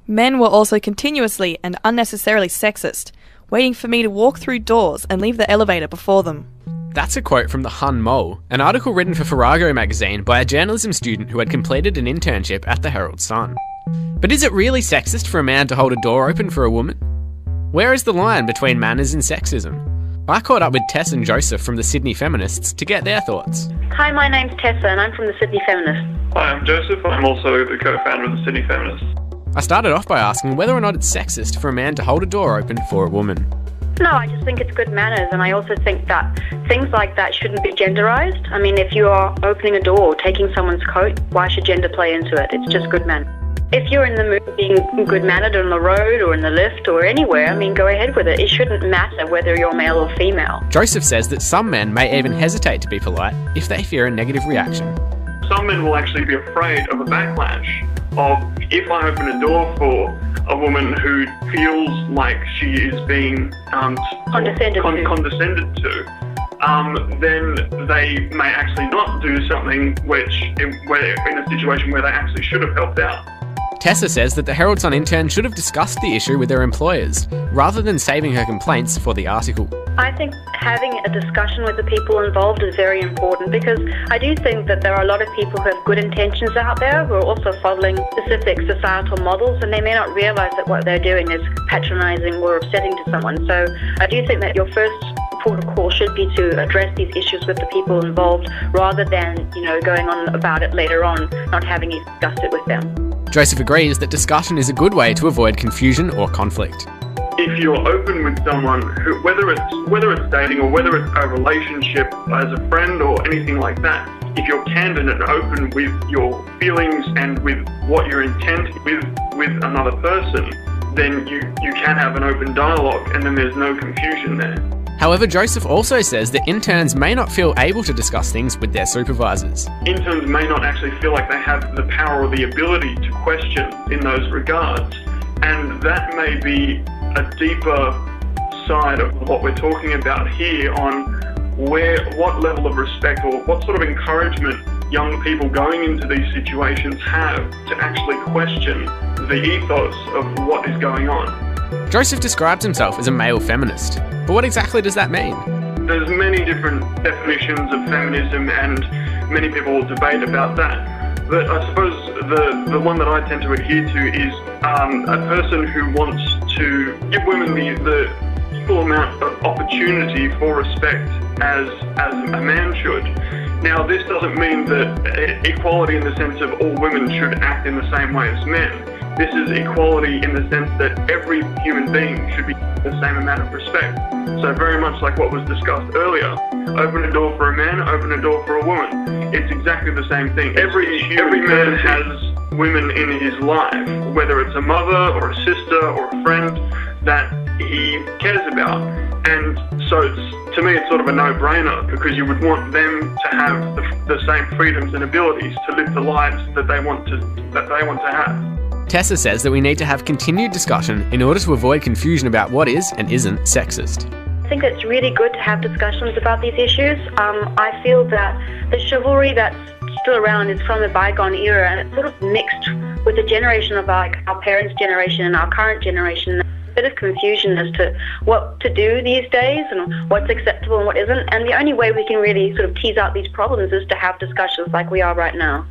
Men were also continuously and unnecessarily sexist, waiting for me to walk through doors and leave the elevator before them. That's a quote from the Hun Mole, an article written for Farrago magazine by a journalism student who had completed an internship at the Herald Sun. But is it really sexist for a man to hold a door open for a woman? Where is the line between manners and sexism? I caught up with Tess and Joseph from the Sydney Feminists to get their thoughts. Hi, my name's Tessa and I'm from the Sydney Feminists. Hi, I'm Joseph. I'm also the co-founder of the Sydney Feminists. I started off by asking whether or not it's sexist for a man to hold a door open for a woman. No, I just think it's good manners, and I also think that things like that shouldn't be genderised. I mean, if you are opening a door, taking someone's coat, why should gender play into it? It's just good manners. If you're in the mood of being good-mannered on the road or in the lift or anywhere, I mean, go ahead with it. It shouldn't matter whether you're male or female. Joseph says that some men may even hesitate to be polite if they fear a negative reaction. Some men will actually be afraid of a backlash of if I open a door for a woman who feels like she is being condescended to, then they may actually not do something where in a situation where they actually should have helped out. Tessa says that the Herald Sun intern should have discussed the issue with their employers, rather than saving her complaints for the article. I think having a discussion with the people involved is very important, because I do think that there are a lot of people who have good intentions out there who are also following specific societal models, and they may not realise that what they're doing is patronising or upsetting to someone. So I do think that your first port of call should be to address these issues with the people involved, rather than, going on about it later on, not having discussed it with them. Joseph agrees that discussion is a good way to avoid confusion or conflict. If you're open with someone, who, whether it's dating or whether it's a relationship as a friend or anything like that, if you're candid and open with your feelings and with what your intent with another person, then you can have an open dialogue, and then there's no confusion there. However, Joseph also says that interns may not feel able to discuss things with their supervisors. Interns may not actually feel like they have the power or the ability to question in those regards, and that may be a deeper side of what we're talking about here on what level of respect or what sort of encouragement young people going into these situations have to actually question the ethos of what is going on. Joseph describes himself as a male feminist, but what exactly does that mean? There's many different definitions of feminism, and many people will debate about that. But I suppose the one that I tend to adhere to is a person who wants to give women the equal amount of opportunity for respect as a man should. Now, this doesn't mean that equality in the sense of all women should act in the same way as men. This is equality in the sense that every human being should be given the same amount of respect. So very much like what was discussed earlier, open a door for a man, open a door for a woman. It's exactly the same thing. Every man has women in his life, whether it's a mother or a sister or a friend that he cares about. And so to me, it's sort of a no-brainer, because you would want them to have the same freedoms and abilities to live the lives that they want to have. Tessa says that we need to have continued discussion in order to avoid confusion about what is and isn't sexist. I think it's really good to have discussions about these issues. I feel that the chivalry that's still around is from the bygone era, and it's sort of mixed with the generation of our parents' generation and our current generation. A bit of confusion as to what to do these days and what's acceptable and what isn't. And the only way we can really sort of tease out these problems is to have discussions like we are right now.